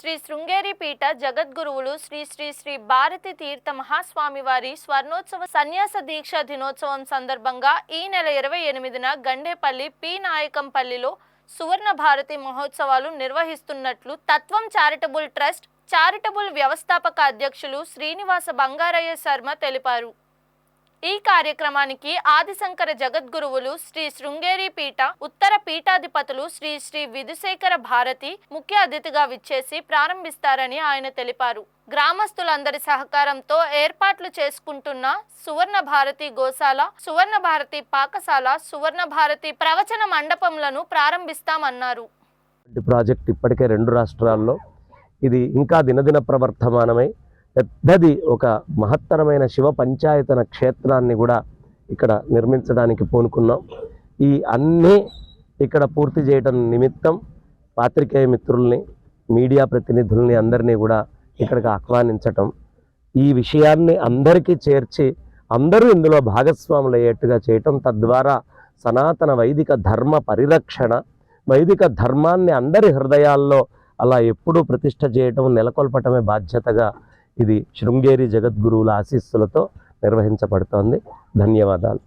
శ్రీ శృంగేరి పీఠ జగద్గురువులు శ్రీ శ్రీ శ్రీ భారతి తీర్థ మహాస్వామి వారి స్వర్ణోత్సవ సన్యాస దీక్ష దినోత్సవం సందర్భంగా ఈ నెల 28న గండేపల్లి పి నాయకంపల్లిలో సువర్ణ భారతి మహోత్సవాలు నిర్వహిస్తున్నట్లు తత్వం చారిటబుల్ ట్రస్ట్ చారిటబుల్ వ్యవస్థాపక అధ్యక్షులు శ్రీనివాస బంగారయ్య శర్మ తెలిపారు. ఈ కార్యక్రమానికి ఆదిశంకర జగద్గురువులు శ్రీ శృంగేరి పీఠ ఉత్తర పీఠాధిపతులు శ్రీ శ్రీ విధుశేఖర భారతి ముఖ్య అతిథిగా విచ్చేసి ప్రారంభిస్తారని ఆయన తెలిపారు. గ్రామస్తులందరి సహకారంతో ఏర్పాట్లు చేసుకుంటున్న సువర్ణ భారతి గోశాల, సువర్ణ భారతి పాకశాల, సువర్ణ భారతి ప్రవచన మండపంలను ప్రారంభిస్తామన్నారు. ప్రాజెక్ట్ ఇప్పటికే 2 రాష్ట్రాల్లో ఇది ఇంకా దినదిన ప్రవర్ధమానమై పెద్దది ఒక మహత్తరమైన శివ పంచాయతన క్షేత్రాన్ని కూడా ఇక్కడ నిర్మించడానికి పూనుకున్నాం. ఈ అన్నీ ఇక్కడ పూర్తి చేయడం నిమిత్తం పాత్రికేయ మిత్రుల్ని, మీడియా ప్రతినిధుల్ని అందరినీ కూడా ఇక్కడికి ఆహ్వానించటం, ఈ విషయాన్ని అందరికీ చేర్చి అందరూ ఇందులో భాగస్వాములు అయ్యేట్టుగా చేయటం, తద్వారా సనాతన వైదిక ధర్మ పరిరక్షణ, వైదిక ధర్మాన్ని అందరి హృదయాల్లో అలా ఎప్పుడూ ప్రతిష్ఠ చేయటం, నెలకొల్పటమే బాధ్యతగా ఇది శృంగేరి జగద్గురువుల ఆశీస్సులతో నిర్వహించబడుతోంది. ధన్యవాదాలు.